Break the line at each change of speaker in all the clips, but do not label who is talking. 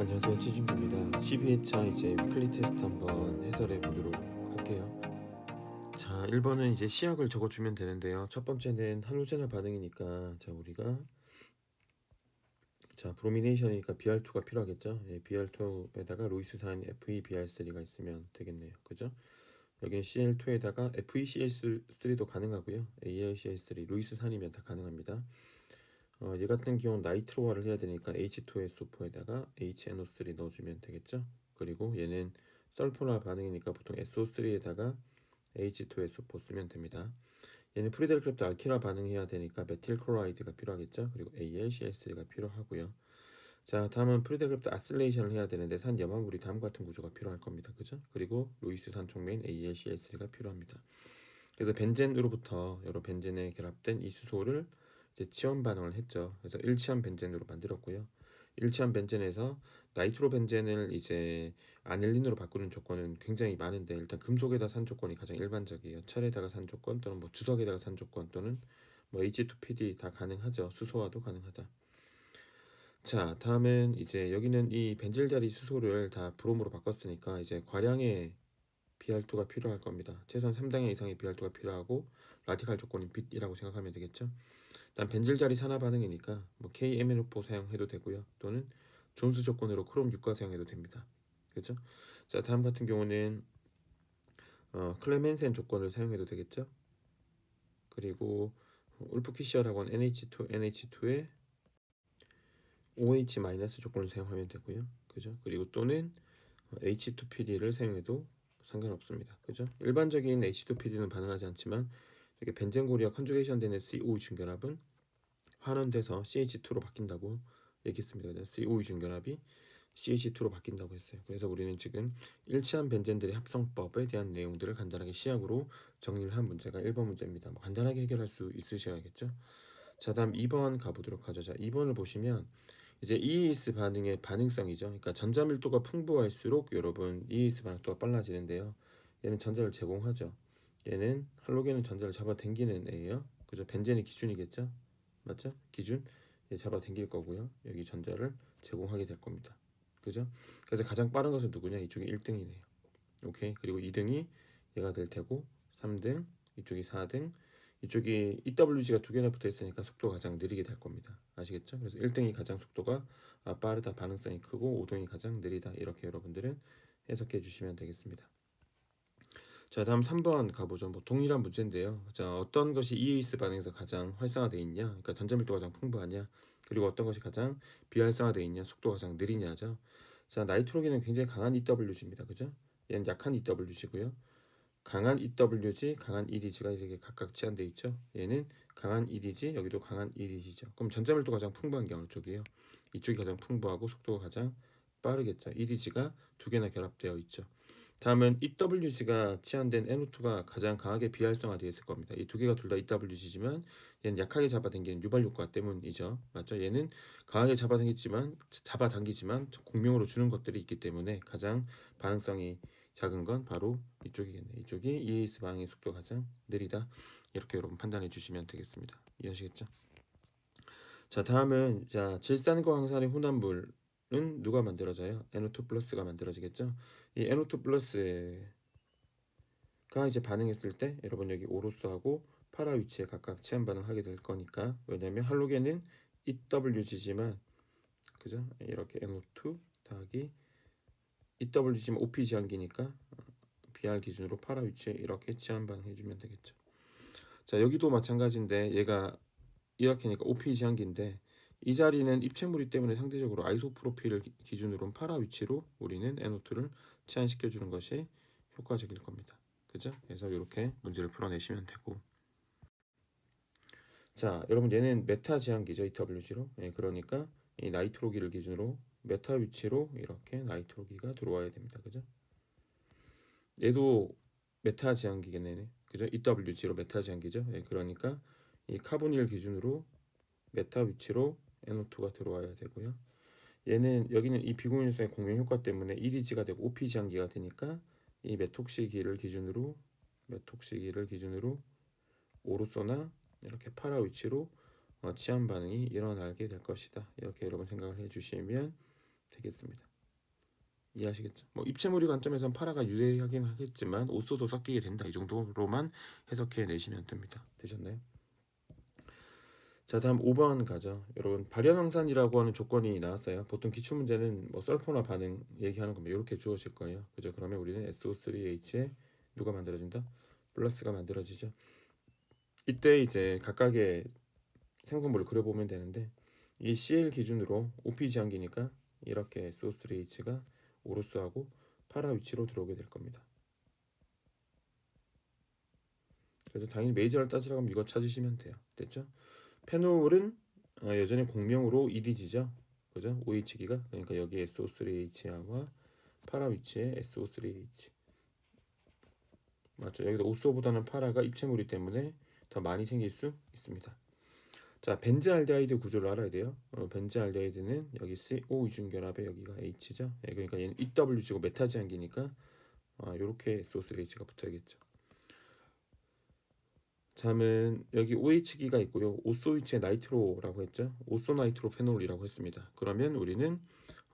안녕하세요, 치준규입니다. 12회차 이제 위클리 테스트 한번 해설해 보도록 할게요. 자, 1번은 이제 시약을 적어주면 되는데요. 첫 번째는 할로제널 반응이니까 우리가 브로미네이션이니까 BR2가 필요하겠죠. 예, BR2에다가 로이스산 FeBr3가 있으면 되겠네요. 그죠? 여기는 Cl2에다가 FeCl3도 가능하고요. AlCl3, 로이스산이면 다 가능합니다. 얘 같은 경우는 나이트로화를 해야 되니까 H2SO4에다가 HNO3 넣어주면 되겠죠. 그리고 얘는 설포나 반응이니까 보통 SO3에다가 H2SO4 쓰면 됩니다. 얘는 프리델크립토 알키라 반응해야 되니까 메틸클로라이드가 필요하겠죠. 그리고 AlCl3가 필요하고요. 자, 다음은 프리델크립토 아슬레이션을 해야 되는데 산 염화물이 다음과 같은 구조가 필요할 겁니다. 그죠? 그리고 로이스산 촉매인 AlCl3가 필요합니다. 그래서 벤젠으로부터 여러 벤젠에 결합된 이 수소를 이제 치원 반응을 했죠. 그래서 1치원 벤젠으로 만들었고요. 1치원 벤젠에서 나이트로 벤젠을 이제 아닐린으로 바꾸는 조건은 굉장히 많은데 일단 금속에다 산 조건이 가장 일반적이에요. 철에다가 산 조건 또는 뭐 주석에다가 산 조건 또는 뭐 H2PD 다 가능하죠. 수소화도 가능하다. 자, 다음은 이제 여기는 이 벤질 자리 수소를 다 브롬으로 바꿨으니까 이제 과량의 BR2가 필요할 겁니다. 최소한 3단계 이상의 BR2가 필요하고 라디칼 조건인 빛이라고 생각하면 되겠죠. 일단 벤질 자리 산화 반응이니까 뭐 KMNO4 사용해도 되고요. 또는 존스 조건으로 크롬 6가 사용해도 됩니다. 그렇죠? 자, 다음 같은 경우는 클레멘센 조건을 사용해도 되겠죠. 그리고 울프키시어라고 하는 NH2에 OH- 조건을 사용하면 되고요. 그죠? 그리고 또는 H2PD를 사용해도 상관없습니다. 그죠? 일반적인 H2PD는 반응하지 않지만 이렇게 벤젠고리와 컨주게이션 되는 CO 중결합은 환원돼서 CH2로 바뀐다고 얘기했습니다. CO 중결합이 CH2로 바뀐다고 했어요. 그래서 우리는 지금 일치한 벤젠들의 합성법에 대한 내용들을 간단하게 시약으로 정리를 한 문제가 1번 문제입니다. 뭐 간단하게 해결할 수 있으셔야겠죠. 자, 다음 2번 가보도록 하죠. 자, 2번을 보시면 이제 EAS 반응의 반응성이죠. 그러니까 전자 밀도가 풍부할수록 여러분 EAS 반응도가 빨라지는데요. 얘는 전자를 제공하죠. 얘는 할로겐은 전자를 잡아당기는 애예요. 그죠? 벤젠이 기준이겠죠? 맞죠? 기준. 얘 잡아당길 거고요. 여기 전자를 제공하게 될 겁니다. 그죠? 그래서 가장 빠른 것은 누구냐? 이쪽이 1등이네요. 오케이. 그리고 2등이 얘가 될 테고 3등, 이쪽이 4등, 이쪽이 EWG가 두 개나 붙어 있으니까 속도가 가장 느리게 될 겁니다. 아시겠죠? 그래서 1등이 가장 속도가 빠르다, 반응성이 크고 5등이 가장 느리다. 이렇게 여러분들은 해석해 주시면 되겠습니다. 자, 다음 3번 가보죠. 뭐 동일한 문제인데요. 자, 어떤 것이 EAS 반응에서 가장 활성화되어 있냐? 그러니까 전자밀도가 가장 풍부하냐? 그리고 어떤 것이 가장 비활성화되어 있냐? 속도가 가장 느리냐죠. 자, 나이트로겐은 굉장히 강한 EWG입니다. 그죠? 얘는 약한 EWG고요. 강한 EWG, 강한 EDG가 이렇게 각각 치환되어 있죠. 얘는 강한 EDG, 여기도 강한 EDG죠. 그럼 전자밀도가 가장 풍부한 게 어느 쪽이에요? 이쪽이 가장 풍부하고 속도가 가장 빠르겠죠. EDG가 두 개나 결합되어 있죠. 다음은 EWG가 치환된 NO2가 가장 강하게 비활성화되어 있을 겁니다. 이 두 개가 둘 다 EWG지만 얘는 약하게 잡아당기는 유발 효과 때문이죠. 맞죠? 얘는 강하게 잡아당기지만 공명으로 주는 것들이 있기 때문에 가장 반응성이 작은 건 바로 이쪽이겠네. 이쪽이 EAS 반응의 속도가 가장 느리다. 이렇게 여러분 판단해 주시면 되겠습니다. 이해하시겠죠? 자, 다음은 질산과 황산의 혼합물은 누가 만들어져요? NO2 플러스가 만들어지겠죠? 이 NO2 플러스가 이제 반응했을 때 여러분 여기 오로스하고 파라 위치에 각각 치환 반응하게 될 거니까, 왜냐면 할로겐은 EWG지만 그죠? 이렇게 NO2 더하기 EWG지만 OP 지환기니까 BR 기준으로 파라 위치에 이렇게 치환 반응해주면 되겠죠. 자, 여기도 마찬가지인데 얘가 이렇게니까 OP 지환기인데 이 자리는 입체물이 때문에 상대적으로 아이소프로필을 기준으로 파라 위치로 우리는 NO2를 치환시켜주는 것이 효과적일 겁니다. 그죠? 그래서 이렇게 문제를 풀어내시면 되고, 자, 여러분 얘는 메타 지환기죠. EWG로. 예, 그러니까 이 나이트로기를 기준으로 메타 위치로 이렇게 나이트로기가 들어와야 됩니다. 그죠? 얘도 메타 지환기겠네. 그죠? EWG로 메타 지환기죠. 예, 그러니까 이 카보닐 기준으로 메타 위치로 NO2가 들어와야 되고요. 얘는 여기는 이 비공유성의 공명 효과 때문에 EDG가 되고 OP 지환기가 되니까 이 메톡시기를 기준으로 오로소나 이렇게 파라 위치로 치환 반응이 일어나게 될 것이다. 이렇게 여러분 생각을 해주시면 되겠습니다. 이해하시겠죠? 뭐 입체물리 관점에선 파라가 유리하긴 하겠지만 오소도 섞이게 된다. 이 정도로만 해석해 내시면 됩니다. 되셨나요? 자, 다음 5번 가죠. 여러분, 발현황산이라고 하는 조건이 나왔어요. 보통 기출문제는 뭐 설포나 반응 얘기하는 겁니다. 이렇게 주어질 거예요. 그죠? 그러면 우리는 SO3H에 누가 만들어진다? 플러스가 만들어지죠. 이때 이제 각각의 생성물을 그려보면 되는데 이 CL 기준으로 OP 지항기니까 이렇게 SO3H가 오로스하고 파라 위치로 들어오게 될 겁니다. 그래서 당연히 메이저를 따지라고 하면 이거 찾으시면 돼요. 됐죠? 페놀은 여전히 공명으로 EDG죠. 그죠? OH기가 그러니까 여기 SO3H와 파라 위치에 SO3H 맞죠? 여기서 오소보다는 파라가 입체물이기 때문에 더 많이 생길 수 있습니다. 자, 벤즈알데하이드 구조를 알아야 돼요. 벤즈알데하이드는 여기 CO 이중결합에 여기가 H죠. 그러니까 얘는 EWG고 메타지항기니까 이렇게 SO3H가 붙어야겠죠. 다음은 여기 OH기가 있고요. 오소이치의 나이트로라고 했죠. 오소나이트로 페놀이라고 했습니다. 그러면 우리는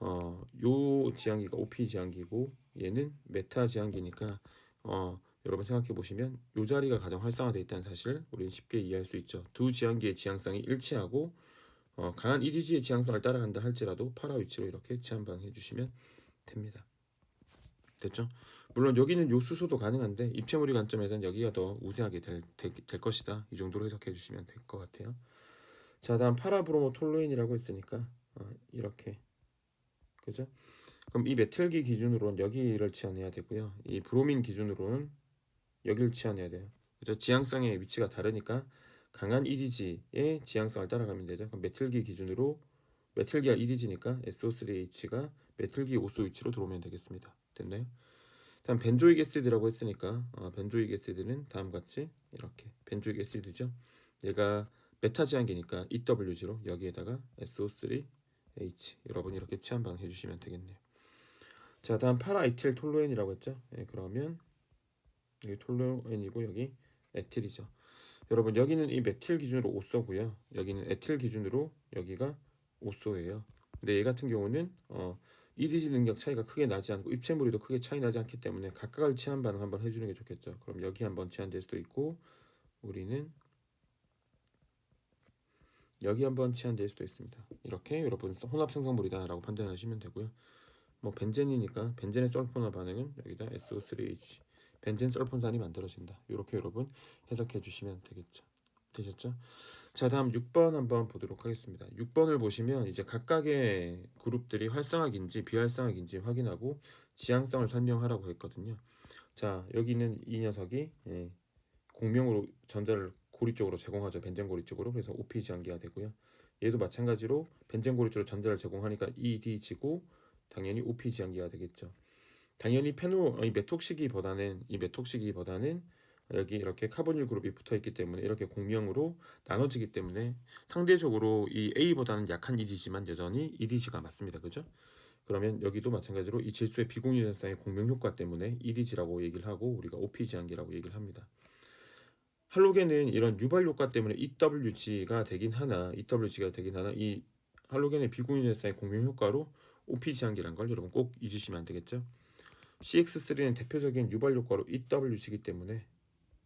요 지항기가 OP 지항기고 얘는 메타 지항기니까 여러분 생각해 보시면 요 자리가 가장 활성화되어 있다는 사실을 우리는 쉽게 이해할 수 있죠. 두 지항기의 지향성이 일치하고 강한 EDG의 지향성을 따라간다 할지라도 파라 위치로 이렇게 치환방해 주시면 됩니다. 됐죠? 물론 여기는 요 수소도 가능한데 입체물리 관점에서는 여기가 더 우세하게 될 것이다. 이 정도로 해석해 주시면 될 것 같아요. 자, 다음 파라브로모 톨루인이라고 했으니까 이렇게 그죠? 그럼 이 메틸기 기준으로는 여기를 치환해야 되고요. 이 브로민 기준으로는 여기를 치환해야 돼요. 그죠? 지향성의 위치가 다르니까 강한 EDG의 지향성을 따라가면 되죠. 그럼 메틸기 기준으로 메틸기가 EDG니까 SO3H가 메틸기 오소 위치로 들어오면 되겠습니다. 됐나요? 다음 벤조익 애시드라고 했으니까 벤조익 애시드는 다음과 같이 이렇게 벤조익 애시드죠. 얘가 메타 지항기니까 EWG로 여기에다가 SO3H 여러분 이렇게 치환방 해주시면 되겠네요. 자, 다음 파라이틸 톨루엔이라고 했죠. 그러면 여기 톨루엔이고 여기 에틸이죠. 여러분 여기는 이 메틸 기준으로 오소고요. 여기는 에틸 기준으로 여기가 오소예요. 근데 얘 같은 경우는 EDG 능력 차이가 크게 나지 않고 입체물이도 크게 차이 나지 않기 때문에 각각을 치환 반응 한번 해주는 게 좋겠죠. 그럼 여기 한번 치환될 수도 있고 우리는 여기 한번 치환될 수도 있습니다. 이렇게 여러분 혼합 생성물이다라고 판단하시면 되고요. 뭐 벤젠이니까 벤젠의 설포나 반응은 여기다 SO3H 벤젠 설폰산이 만들어진다. 이렇게 여러분 해석해 주시면 되겠죠. 되셨죠? 자, 다음 6번 한번 보도록 하겠습니다. 6번을 보시면 이제 각각의 그룹들이 활성학인지 비활성학인지 확인하고 지향성을 설명하라고 했거든요. 자, 여기 있는 이 녀석이 공명으로 전자를 고리 쪽으로 제공하죠. 벤젠 고리 쪽으로. 그래서 OP 지향기가 되고요. 얘도 마찬가지로 벤젠 고리 쪽으로 전자를 제공하니까 ED지고 당연히 OP 지향기가 되겠죠. 당연히 이 메톡시기보다는 여기 이렇게 카보닐 그룹이 붙어 있기 때문에 이렇게 공명으로 나눠지기 때문에 상대적으로 이 A보다는 약한 ED지만 여전히 EDG가 맞습니다. 그죠? 그러면 여기도 마찬가지로 이 질소의 비공유전성의 공명 효과 때문에 EDG라고 얘기를 하고 우리가 OP 지향기라고 얘기를 합니다. 할로겐은 이런 유발 효과 때문에 EWG가 되긴 하나 이 할로겐의 비공유전성의 공명 효과로 OP 지향기란 걸 여러분 꼭 잊으시면 안 되겠죠? CX3는 대표적인 유발 효과로 EWG이기 때문에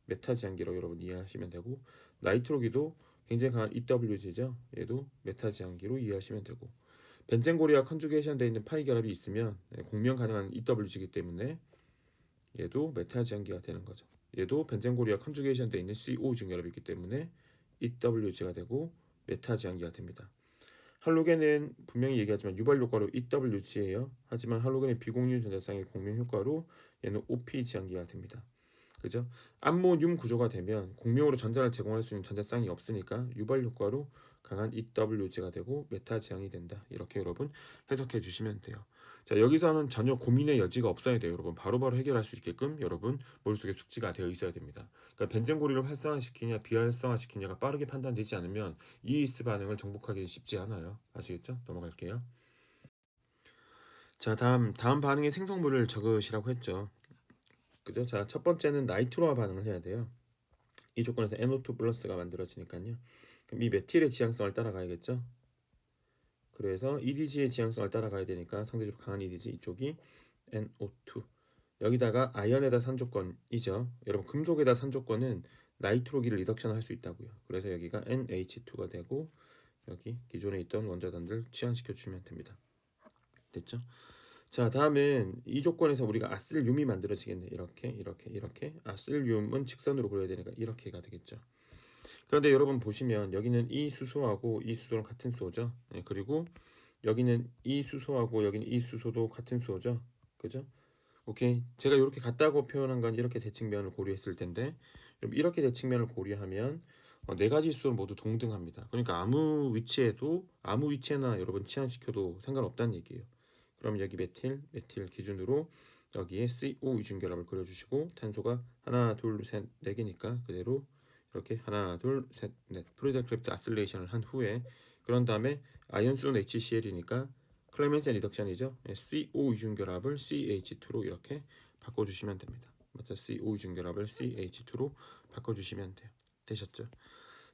메타 지향기로 여러분 이해하시면 되고 나이트로기도 굉장히 강한 EWG죠. 얘도 메타 지향기로 이해하시면 되고 벤젠고리와 컨주게이션 되어 있는 파이 결합이 있으면 공명 가능한 EWG이기 때문에 얘도 메타 지향기가 되는 거죠. 얘도 벤젠고리와 컨주게이션 되어 있는 CO 중결합이 있기 때문에 EWG가 되고 메타 지향기가 됩니다. 할로겐은 분명히 얘기하지만 유발 효과로 EWG예요. 하지만 할로겐의 비공유 전자쌍의 공명 효과로 얘는 OP 지향기가 됩니다. 그죠? 암모늄 구조가 되면 공명으로 전자를 제공할 수 있는 전자쌍이 없으니까 유발 효과로 강한 EWG가 되고 메타 지향이 된다. 이렇게 여러분 해석해 주시면 돼요. 자, 여기서는 전혀 고민의 여지가 없어야 돼요. 여러분 바로바로 해결할 수 있게끔 여러분 머릿속에 숙지가 되어 있어야 됩니다. 그러니까 벤젠고리를 활성화시키냐 비활성화시키냐가 빠르게 판단되지 않으면 이이스 반응을 정복하기 쉽지 않아요. 아시겠죠? 넘어갈게요. 자, 다음 반응의 생성물을 적으시라고 했죠. 그죠? 자, 첫 번째는 나이트로와 반응을 해야 돼요. 이 조건에서 NO2 플러스가 만들어지니까요. 그럼 이 메틸의 지향성을 따라가야겠죠. 그래서 EDG의 지향성을 따라가야 되니까 상대적으로 강한 EDG 이쪽이 NO2. 여기다가 아연에다 산 조건이죠. 여러분 금속에다 산 조건은 나이트로기를 리덕션 할 수 있다고요. 그래서 여기가 NH2가 되고 여기 기존에 있던 원자단들 치환시켜 주면 됩니다. 됐죠? 자, 다음은 이 조건에서 우리가 아슬륨이 만들어지겠네. 이렇게 아슬륨은 직선으로 그려야 되니까 이렇게가 되겠죠. 그런데 여러분 보시면 여기는 이 수소하고 이 수소는 같은 수소죠. 네, 그리고 여기는 이 수소하고 여기는 이 수소도 같은 수소죠. 그죠? 오케이. 제가 이렇게 같다고 표현한 건 이렇게 대칭면을 고려했을 텐데 이렇게 대칭면을 고려하면 네 가지 수소는 모두 동등합니다. 그러니까 아무 위치에나 여러분 치환시켜도 상관없다는 얘기예요. 그럼 여기 메틸 기준으로 여기에 CO 이중결합을 그려주시고 탄소가 하나, 둘, 셋, 네 개니까 그대로 이렇게 하나, 둘, 셋, 넷 프리델 크래프트 아슬레이션을 한 후에 그런 다음에 아연수는 HCl이니까 클레멘센 리덕션이죠. CO 이중결합을 CH2로 이렇게 바꿔주시면 됩니다. 맞죠? CO 이중결합을 CH2로 바꿔주시면 돼요. 되셨죠?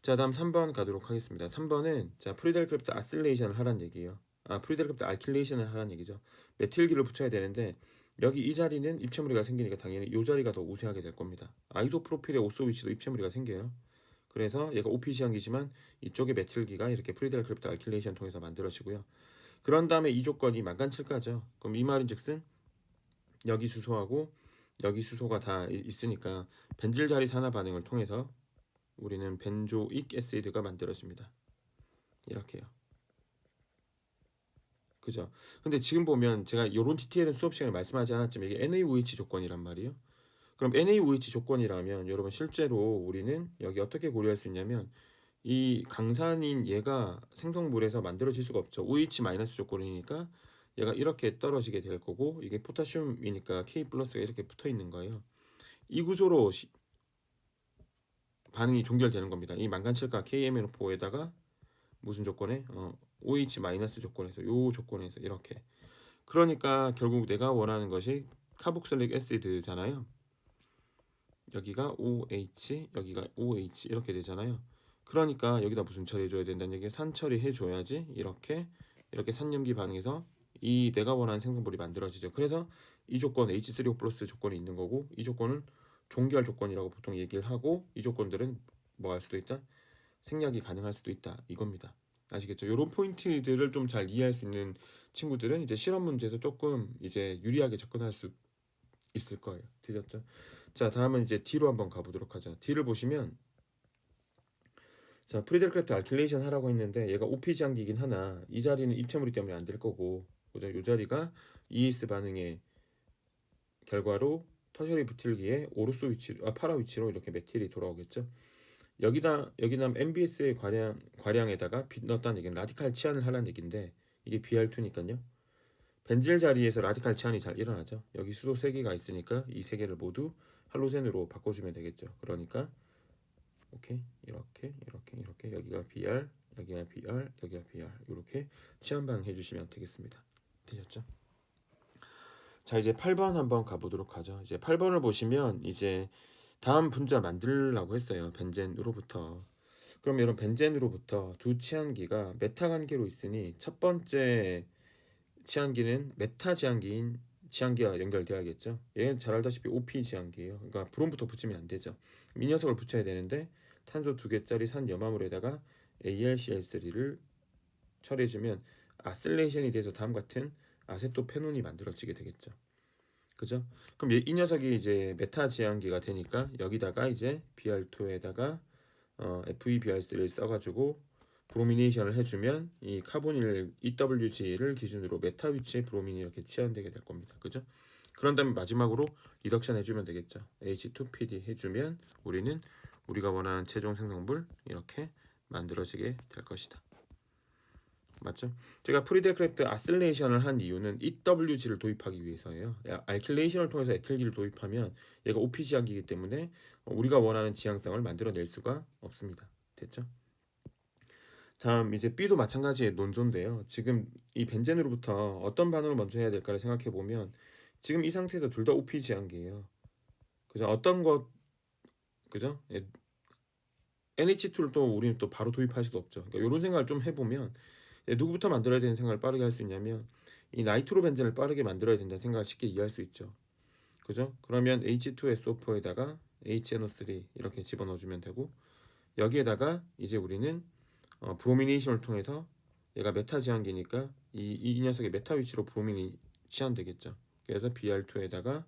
자, 다음 3번 가도록 하겠습니다. 3번은 자 프리델 크래프트 아슬레이션을 하란 얘기예요. 프리델 크래프트 알킬레이션을 하란 얘기죠. 메틸기를 붙여야 되는데 여기 이 자리는 입체무리가 생기니까 당연히 이 자리가 더 우세하게 될 겁니다. 아이소프로필의 오소 위치도 입체무리가 생겨요. 그래서 얘가 OPC항이지만 이쪽에 메틸기가 이렇게 프리델 크래프트 알킬레이션 통해서 만들어지고요. 그런 다음에 이 조건이 만간칠까죠. 그럼 이 말인즉슨 여기 수소하고 여기 수소가 다 있으니까 벤질 자리 산화 반응을 통해서 우리는 벤조익 애시드가 만들어집니다. 이렇게요. 그죠? 근데 지금 보면 제가 이런 디테일은 수업 시간에 말씀하지 않았지만 이게 NaOH 조건이란 말이에요. 그럼 NaOH 조건이라면 여러분 실제로 우리는 여기 어떻게 고려할 수 있냐면 이 강산인 얘가 생성물에서 만들어질 수가 없죠. OH 마이너스 조건이니까 얘가 이렇게 떨어지게 될 거고 이게 포타슘이니까 K 플러스가 이렇게 붙어 있는 거예요. 이 구조로 반응이 종결되는 겁니다. 이 만간칠과 KMNO4에다가 무슨 조건에 OH 마이너스 조건에서 요 조건에서 이렇게 그러니까 결국 내가 원하는 것이 카복실릭 애시드잖아요. 여기가 OH 여기가 OH 이렇게 되잖아요. 그러니까 여기다 무슨 처리해줘야 된다는 얘기에 산 처리해줘야지 이렇게 산염기 반응에서 이 내가 원하는 생성물이 만들어지죠. 그래서 이 조건 H3O 플러스 조건이 있는 거고 이 조건은 종결 조건이라고 보통 얘기를 하고 이 조건들은 뭐 할 수도 있다? 생략이 가능할 수도 있다 이겁니다. 아시겠죠? 이런 포인트들을 좀 잘 이해할 수 있는 친구들은 이제 실험 문제에서 조금 이제 유리하게 접근할 수 있을 거예요. 되셨죠? 자, 다음은 이제 D로 한번 가보도록 하죠. D를 보시면 자, 프리델 크래프트 알킬레이션 하라고 했는데 얘가 OPG 항기이긴 하나 이 자리는 입체물이 때문에 안 될 거고 그죠? 이 자리가 ES 반응의 결과로 터셔리 부틸기에 오로소 위치, 파라 위치로 이렇게 메틸이 돌아오겠죠. 여기다 MBS의 과량에다가 빛 넣었다는 얘기는 라디칼 치환을 하라는 얘기인데 이게 BR2니까요. 벤질 자리에서 라디칼 치환이 잘 일어나죠. 여기 수소 3개가 있으니까 이 3개를 모두 할로젠으로 바꿔주면 되겠죠. 그러니까 오케이 이렇게 여기가 BR 여기가 BR 여기가 BR 이렇게 치환방 해주시면 되겠습니다. 되셨죠? 자, 이제 8번 한번 가보도록 하죠. 이제 8번을 보시면 이제 다음 분자 만들라고 했어요. 벤젠으로부터. 그럼 이런 벤젠으로부터 두 치환기가 메타 관계로 있으니 첫 번째 치환기는 메타 치환기와 연결되어야겠죠. 얘는 잘 알다시피 OP 치환기예요. 그러니까 브롬부터 붙이면 안 되죠. 이 녀석을 붙여야 되는데 탄소 2개짜리 산 염화물에다가 AlCl3를 처리해주면 아슬레이션이 돼서 다음 같은 아세토페논이 만들어지게 되겠죠. 그죠? 그럼 이 녀석이 이제 메타 지향기가 되니까 여기다가 이제 Br2에다가 FeBr3를 써가지고 브로미네이션을 해주면 이 카보닐 EWG를 기준으로 메타 위치에 브로민이 이렇게 치환되게 될 겁니다. 그죠? 그런 다음에 마지막으로 리덕션 해주면 되겠죠. H2PD 해주면 우리는 우리가 원하는 최종 생성물 이렇게 만들어지게 될 것이다. 맞죠? 제가 프리델 크래프트 아슬레이션을 한 이유는 EWG를 도입하기 위해서예요. 알킬레이션을 통해서 에틸기를 도입하면 얘가 OPG 항기이기 때문에 우리가 원하는 지향성을 만들어낼 수가 없습니다. 됐죠? 다음 이제 B도 마찬가지의 논조인데요. 지금 이 벤젠으로부터 어떤 반응을 먼저 해야 될까를 생각해 보면 지금 이 상태에서 둘 다 OPG 항기예요. 그죠? 어떤 것 그죠? NH2를 또 우리는 또 바로 도입할 수도 없죠. 그러니까 이런 생각을 좀 해보면 누구부터 만들어야 되는 생각을 빠르게 할 수 있냐면 이 나이트로 벤젠을 빠르게 만들어야 된다는 생각을 쉽게 이해할 수 있죠. 그죠? 그러면 H2SO4에다가 HNO3 이렇게 집어넣어주면 되고 여기에다가 이제 우리는 브로미네이션을 통해서 얘가 메타 지환기니까 이 녀석의 메타 위치로 브로민이 치환되겠죠. 그래서 Br2에다가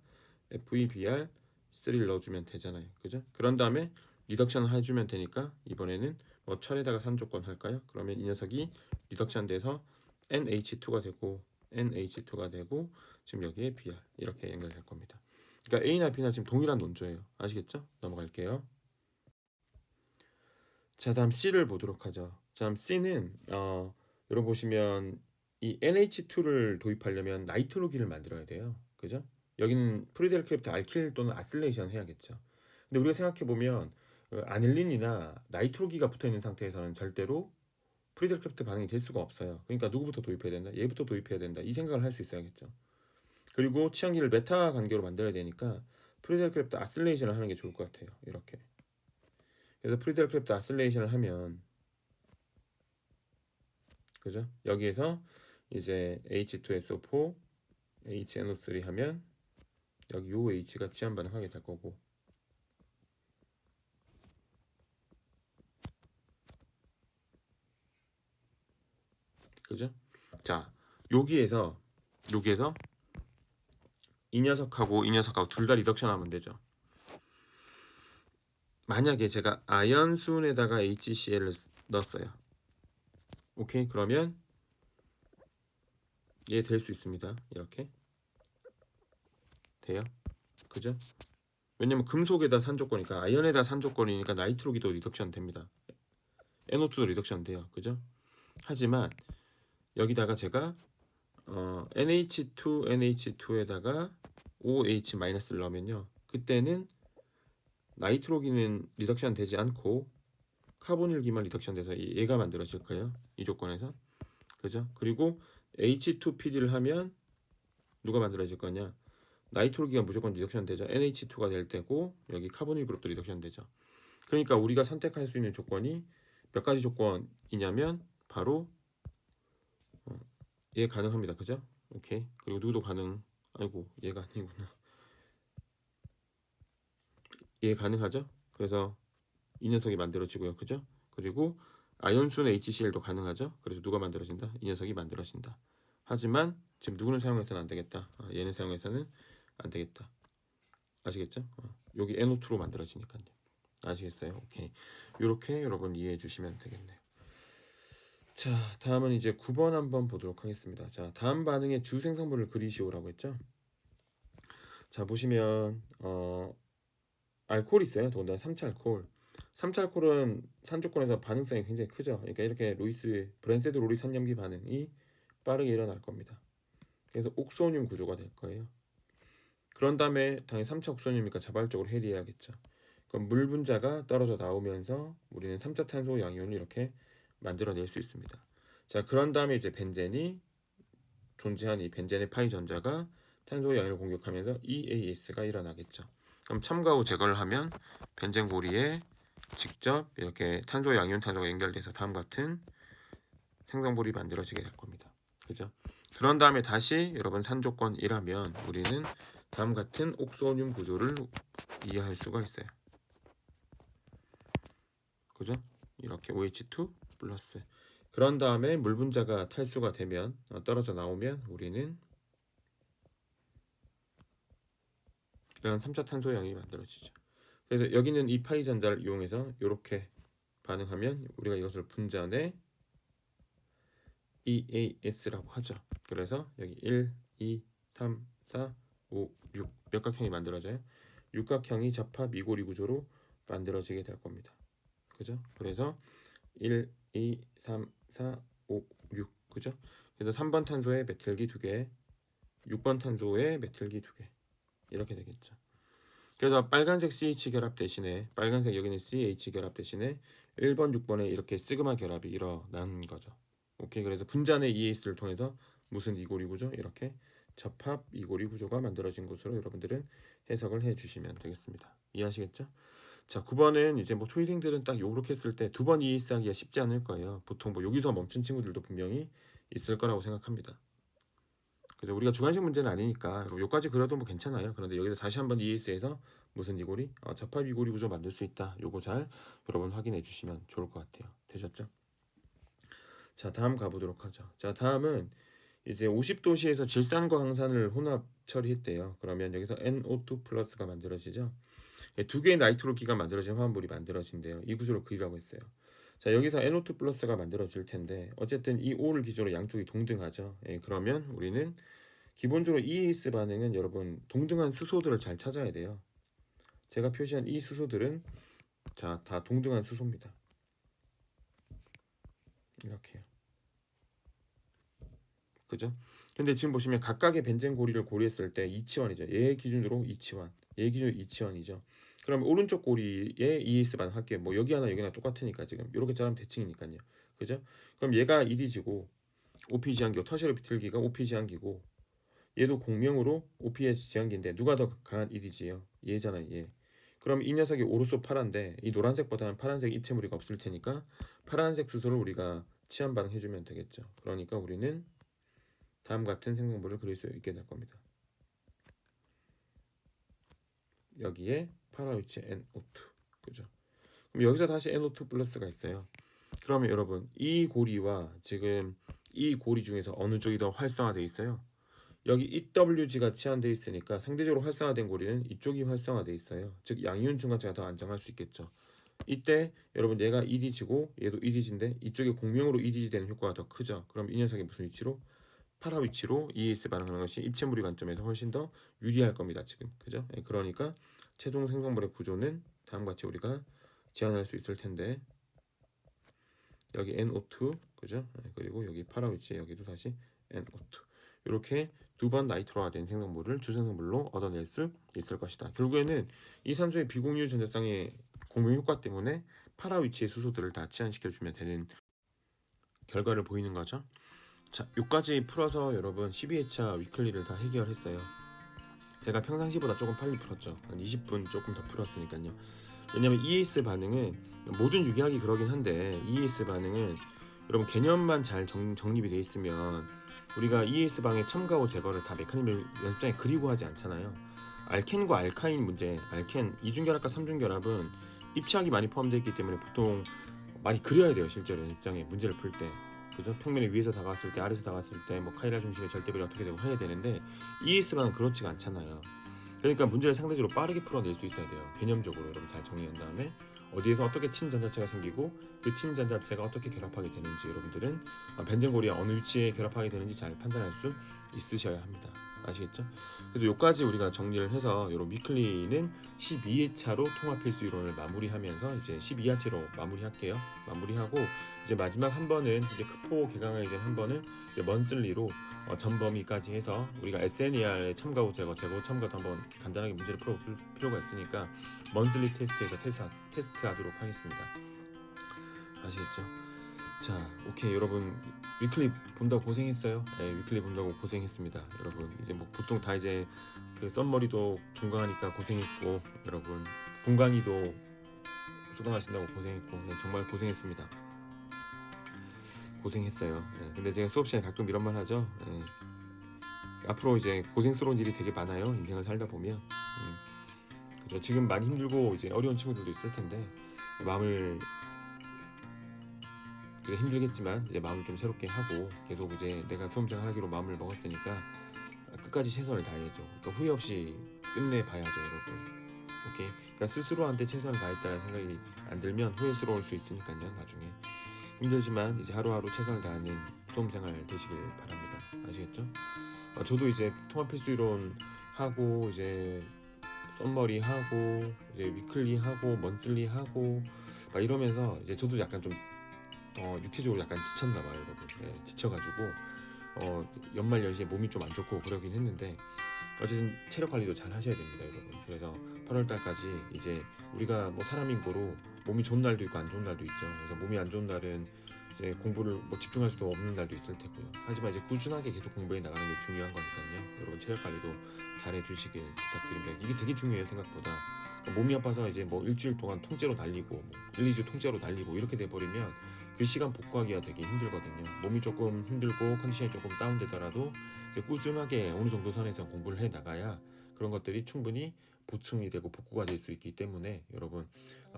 FeBr3를 넣어주면 되잖아요. 그죠? 그런 다음에 리덕션을 해주면 되니까 이번에는 뭐 철에다가 산조건 할까요? 그러면 이 녀석이 리덕션 돼서 NH2가 되고 NH2가 되고 지금 여기에 Br 이렇게 연결될 겁니다. 그러니까 A나 B나 지금 동일한 논조예요. 아시겠죠? 넘어갈게요. 자, 다음 C를 보도록 하죠. 다음 C는 여러분 보시면 이 NH2를 도입하려면 나이트로기를 만들어야 돼요. 그죠? 여기는 프리델 크래프트 알킬 또는 아슬레이션 해야겠죠. 근데 우리가 생각해 보면 아닐린이나 나이트로기가 붙어 있는 상태에서는 절대로 프리델 크래프트 반응이 될 수가 없어요. 그러니까 누구부터 도입해야 된다? 얘부터 도입해야 된다. 이 생각을 할 수 있어야겠죠. 그리고 치환기를 메타 관계로 만들어야 되니까 프리델 크래프트 아슬레이션을 하는 게 좋을 것 같아요. 이렇게. 그래서 프리델 크래프트 아슬레이션을 하면 그죠? 여기에서 이제 H2SO4, HNO3 하면 여기 요 H가 치환 반응하게 될 거고 그죠? 자, 여기에서 이 녀석하고 이 녀석하고 둘 다 리덕션 하면 되죠. 만약에 제가 아연순에다가 HCl을 넣었어요. 오케이? 그러면 얘 될 수 있습니다. 이렇게 돼요. 그죠? 왜냐면 금속에다 산조건이니까 아연에다 산조건이니까 나이트로기도 리덕션 됩니다. NO2도 리덕션 돼요. 그죠? 하지만 여기다가 제가 NH2, NH2에다가 OH-를 넣으면요. 그때는 나이트로기는 리덕션 되지 않고 카보닐기만 리덕션 돼서 얘가 만들어질 거예요. 이 조건에서. 그죠? 그리고 H2PD를 하면 누가 만들어질 거냐? 나이트로기가 무조건 리덕션 되죠. NH2가 될 때고 여기 카보닐 그룹도 리덕션 되죠. 그러니까 우리가 선택할 수 있는 조건이 몇 가지 조건이냐면 바로 얘 가능합니다. 그죠? 오케이. 그리고 누구도 가능. 아이고 얘가 아니구나. 얘 가능하죠? 그래서 이 녀석이 만들어지고요. 그죠? 그리고 아연순의 HCl도 가능하죠? 그래서 누가 만들어진다? 이 녀석이 만들어진다. 하지만 지금 누구는 사용해서는 안 되겠다. 얘는 사용해서는 안 되겠다. 아시겠죠? 여기 NO2로 만들어지니까요. 아시겠어요? 오케이. 이렇게 여러분 이해해 주시면 되겠네요. 자, 다음은 이제 9번 한번 보도록 하겠습니다. 자, 다음 반응의 주 생성물을 그리시오라고 했죠? 자, 보시면 알코올 있어요. 더군다나 3차알코올. 3차알코올은 산조건에서 반응성이 굉장히 크죠. 그러니까 이렇게 브랜세드 로리스 산염기 반응이 빠르게 일어날 겁니다. 그래서 옥소늄 구조가 될 거예요. 그런 다음에 당연히 3차 옥소늄이니까 자발적으로 해리해야겠죠. 그럼 물 분자가 떨어져 나오면서 우리는 3차 탄소 양이온을 이렇게 만들어낼 수 있습니다. 자, 그런 다음에 이제 벤젠이 존재한 이 벤젠의 파이 전자가 탄소 양이온을 공격하면서 EAS가 일어나겠죠. 그럼 첨가 후 제거를 하면 벤젠 고리에 직접 이렇게 탄소 양이온 탄소가 연결돼서 다음 같은 생성물이 만들어지게 될 겁니다. 그죠? 그런 다음에 다시 여러분 산조건이라면 우리는 다음 같은 옥소늄 구조를 이해할 수가 있어요. 그죠? 이렇게 OH2 플러스 그런 다음에 물 분자가 탈수가 되면 떨어져 나오면 우리는 이런 3차 탄소 양이 만들어지죠. 그래서 여기는 이 파이 전자를 이용해서 이렇게 반응하면 우리가 이것을 분자내 EAS라고 하죠. 그래서 여기 1, 2, 3, 4, 5, 6 몇각형이 만들어져요. 육각형이 접합 이고리 구조로 만들어지게 될 겁니다. 그죠? 그래서 1, 2, 3, 4, 5, 6 그죠? 그래서 3번 탄소에 메틸기 2개 6번 탄소에 메틸기 2개 이렇게 되겠죠. 그래서 빨간색 CH 결합 대신에 빨간색 여기는 CH 결합 대신에 1번, 6번에 이렇게 시그마 결합이 일어난 거죠. 오케이. 그래서 분자내 EAS를 통해서 무슨 이고리 구조? 이렇게 접합 이고리 구조가 만들어진 것으로 여러분들은 해석을 해 주시면 되겠습니다. 이해하시겠죠? 자, 9번은 이제 뭐 초이생들은 딱 요렇게 했을 때 두 번 ES 하기가 쉽지 않을 거예요. 보통 뭐 여기서 멈춘 친구들도 분명히 있을 거라고 생각합니다. 그죠? 우리가 주관식 문제는 아니니까 요까지 그려도 뭐 괜찮아요. 그런데 여기서 다시 한번 ES에서 무슨 이고리? 접합 이고리 구조 만들 수 있다. 요거 잘 여러분 확인해 주시면 좋을 것 같아요. 되셨죠? 자, 다음 가보도록 하죠. 자, 다음은 이제 50도씨에서 질산과 황산을 혼합 처리했대요. 그러면 여기서 NO2 플러스가 만들어지죠. 두 개의 나이트로기가 만들어진 화합물이 만들어진대요. 이 구조를 그리라고 했어요. 자, 여기서 NO2 플러스가 만들어질 텐데 어쨌든 이 O를 기준으로 양쪽이 동등하죠. 그러면 우리는 기본적으로 EAS 반응은 여러분 동등한 수소들을 잘 찾아야 돼요. 제가 표시한 이 수소들은 자, 다 동등한 수소입니다. 이렇게요. 그죠? 근데 지금 보시면 각각의 벤젠 고리를 고리했을 때 이치원이죠. 얘 기준으로 이치원, 얘 기준으로 이치원이죠. 그럼 오른쪽 고리에 ES 반응 할게요. 뭐 여기 하나 여기 하나 똑같으니까 지금 이렇게 자르면 대칭이니까요. 그죠? 그럼 얘가 EDG고 OP 지향기고 터셔리 비틀기가 OP 지향기고 얘도 공명으로 OPS 지향기인데 누가 더 강한 EDG예요? 얘잖아요. 얘. 그럼 이 녀석이 오로소 파란데 이 노란색보다는 파란색 입체 무리가 없을 테니까 파란색 수소를 우리가 치환 반응해주면 되겠죠. 그러니까 우리는 다음 같은 생성물을 그릴 수 있게 될 겁니다. 여기에 파라위치 NO2 그죠? 그럼 여기서 다시 NO2 플러스가 있어요. 그러면 여러분 이 고리와 지금 이 고리 중에서 어느 쪽이 더 활성화되어 있어요? 여기 EWG가 치환되어 있으니까 상대적으로 활성화된 고리는 이쪽이 활성화되어 있어요. 즉 양이온 중간체가 더 안정할 수 있겠죠. 이때 여러분 얘가 EDG고 얘도 EDG인데 이쪽에 공명으로 EDG 되는 효과가 더 크죠. 그럼 이 녀석이 무슨 위치로? 파라 위치로 ES 반응하는 것이 입체 무리 관점에서 훨씬 더 유리할 겁니다. 지금 그죠? 그러니까 최종 생성물의 구조는 다음과 같이 우리가 제안할 수 있을 텐데 여기 NO2 그죠? 그리고 여기 파라 위치 여기도 다시 NO2 이렇게 두 번 나이트로화된 생성물을 주생성물로 얻어낼 수 있을 것이다. 결국에는 이 산소의 비공유 전자쌍의 공유 효과 때문에 파라 위치의 수소들을 다 치환시켜주면 되는 결과를 보이는 거죠. 자, 요까지 풀어서 여러분 12회차 위클리를 다 해결했어요. 제가 평상시보다 조금 빨리 풀었죠. 한 20분 조금 더 풀었으니까요. 왜냐면 EAS 반응은 모든 유기학이 그러긴 한데 EAS 반응은 여러분 개념만 잘 정립이 돼 있으면 우리가 EAS 방의 첨가호 제거를 다 메커니즘을 연습장에 그리고 하지 않잖아요. 알켄과 알카인 문제, 알켄 이중결합과 삼중결합은 입체학이 많이 포함되어 있기 때문에 보통 많이 그려야 돼요. 실제로 연습장에 문제를 풀 때. 그죠? 평면에 위에서 다가왔을 때 아래에서 다가왔을 때 뭐 카이라 중심의 절대별이 어떻게 되고 해야 되는데 ES방은 그렇지가 않잖아요. 그러니까 문제를 상대적으로 빠르게 풀어낼 수 있어야 돼요. 개념적으로 여러분 잘 정리한 다음에 어디에서 어떻게 친전자체가 생기고 그 친전자체가 어떻게 결합하게 되는지 여러분들은 벤젠고리와 어느 위치에 결합하게 되는지 잘 판단할 수 있으셔야 합니다. 아시겠죠? 그래서 여기까지 우리가 정리를 해서 이런 위클리는 12회차로 통합 필수 이론을 마무리하면서 이제 12화체로 마무리할게요. 마무리하고 이제 마지막 한 번은 이제 크포 개강하기 전 한 번은 이제 먼슬리로 전범위까지 해서 우리가 SNER의 첨가호 제거 첨가도 한번 간단하게 문제를 풀어볼 필요가 있으니까 먼슬리 테스트에서 테스트하도록 하겠습니다. 아시겠죠? 자, 오케이 여러분 위클리 본다고 고생했어요. 네, 위클리 본다고 고생했습니다. 여러분 이제 뭐 보통 다 이제 그 썸머리도 종강하니까 고생했고 여러분 본강의도 수강하신다고 고생했고 네, 정말 고생했습니다. 고생했어요. 네, 근데 제가 수업 시간에 가끔 이런 말 하죠. 네, 앞으로 이제 고생스러운 일이 되게 많아요. 인생을 살다 보면 그죠? 지금 많이 힘들고 이제 어려운 친구들도 있을 텐데 마음을 힘들겠지만 이제 마음을 좀 새롭게 하고 계속 이제 내가 수험생활 하기로 마음을 먹었으니까 끝까지 최선을 다해야죠. 그러니까 후회 없이 끝내봐야죠, 여러분. 오케이. 그러니까 스스로한테 최선을 다했다는 생각이 안 들면 후회스러울 수 있으니까요. 나중에 힘들지만 이제 하루하루 최선을 다하는 수험생활 되시길 바랍니다. 아시겠죠? 저도 이제 통합필수 이론 하고 이제 썸머리 하고 이제 위클리 하고 먼슬리 하고 막 이러면서 이제 저도 약간 좀 육체적으로 약간 지쳤나봐요, 여러분. 네, 지쳐가지고 연말 연시에 몸이 좀 안 좋고 그러긴 했는데 어쨌든 체력 관리도 잘 하셔야 됩니다, 여러분. 그래서 8월달까지 이제 우리가 뭐 사람인 거로 몸이 좋은 날도 있고 안 좋은 날도 있죠. 그래서 몸이 안 좋은 날은 이제 공부를 뭐 집중할 수도 없는 날도 있을 테고요. 하지만 이제 꾸준하게 계속 공부해 나가는 게 중요한 거니까요. 여러분 체력 관리도 잘 해주시길 부탁드립니다. 이게 되게 중요해요, 생각보다. 몸이 아파서 이제 뭐 일주일 동안 통째로 날리고 뭐 1, 2주 통째로 날리고 이렇게 돼버리면 그 시간 복구하기가 되게 힘들거든요. 몸이 조금 힘들고 컨디션이 조금 다운되더라도 이제 꾸준하게 어느 정도 선에서 공부를 해 나가야 그런 것들이 충분히 보충이 되고 복구가 될 수 있기 때문에 여러분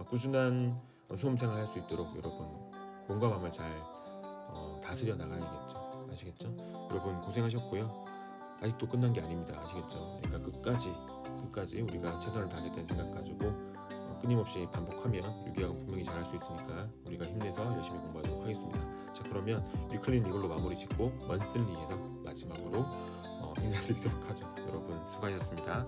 꾸준한 수험생활 할 수 있도록 여러분 몸과 마음을 잘 다스려 나가야겠죠. 아시겠죠? 여러분 고생하셨고요. 아직도 끝난 게 아닙니다. 아시겠죠? 그러니까 끝까지 우리가 최선을 다하겠다는 생각 가지고 끊임없이 반복하면 유기학은 분명히 잘할 수 있으니까 우리가 힘내서 열심히 공부하도록 하겠습니다. 자, 그러면 위클리는 이걸로 마무리 짓고 먼슬리에서 마지막으로 인사드리도록 하죠. 여러분 수고하셨습니다.